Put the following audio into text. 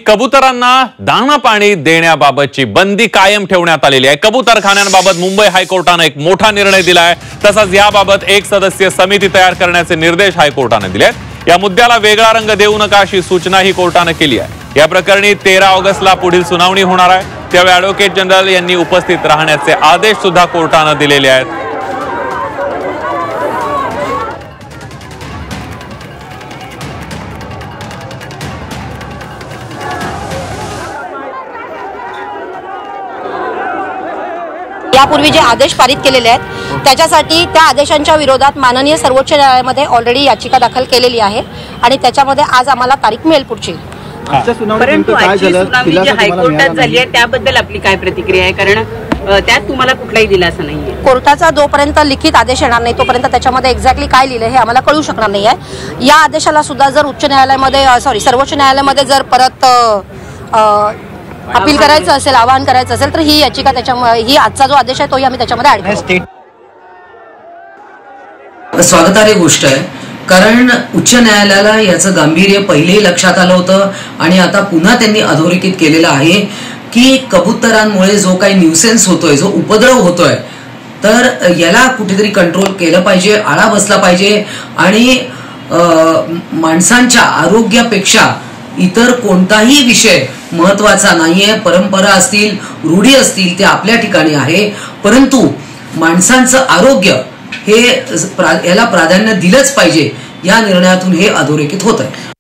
कबुतरांना दाणा पाणी देण्याबाबतची बंदी कायम ठेवण्यात आलेली आहे। कबुतरखान्यांबाबत मुंबई हायकोर्टाने एक मोठा निर्णय दिला आहे। तसंच याबाबत एक सदस्यीय समिती तयार करण्याचे निर्देश हायकोर्टाने दिले आहेत। या मुद्द्याला वेगळा रंग देऊ नका अशी सूचनाही कोर्टाने केली आहे। या प्रकरणी 13 ऑगस्टला पुढील सुनावणी होणार आहे। त्यावेळी ॲडव्होकेट जनरल यांनी उपस्थित राहण्याचे आदेश सुद्धा कोर्टाने दिलेले आहेत। यापूर्वी जे आदेश पारित केलेले आहेत त्याच्यासाठी त्या आदेशांच्या विरोधात माननीय सर्वोच्च न्यायालयामध्ये ऑलरेडी याचिका दाखल केलेली आहे आणि त्याच्यामध्ये आज आम्हाला तारीख मिळेल पुढची। परंतु आजची सुनावणी जी हायकोर्टात झाली आहे त्याबद्दल आपली काय प्रतिक्रिया आहे? कारण त्यात तुम्हाला कुठलाही दिलासा नाहीये। कोर्टाचा जोपर्यंत लिखित आदेश येणार नाही तोपर्यंत त्याच्यामध्ये एक्झॅक्टली काय लिहिलं हे आम्हाला कळू शकणार नाही आहे। या आदेशाला सुद्धा जर उच्च न्यायालयामध्ये सर्वोच्च न्यायालयामध्ये जर परत अपील करायचं असेल, आवाहन करायचं असेल तर ही याचिका ही आजचा जो आदेश आहे तोही आम्ही त्याच्यामध्ये ऍड करू। स्वागतार्ह गोष्ट आहे, कारण उच्च न्यायालयाला याचं गांभीर्य पहिलेही लक्षात आलं होतं आणि आता पुन्हा त्यांनी अधोरेखित केलेलं आहे की कबुतरांमुळे जो काही न्यूसेन्स होतोय, जो उपद्रव होतोय, तर याला कुठेतरी कंट्रोल केलं पाहिजे, आळा बसला पाहिजे आणि माणसांच्या आरोग्यापेक्षा इतर कोणताही विषय महत्वाचा नाहीये। परंपरा असतील, रूढी असतील, ते आपल्या ठिकाणी आहे, परंतु माणसांचं आरोग्य हे याला प्राधान्य दिलंच पाहिजे। या निर्णयातून हे अधोरेखित होत आहे।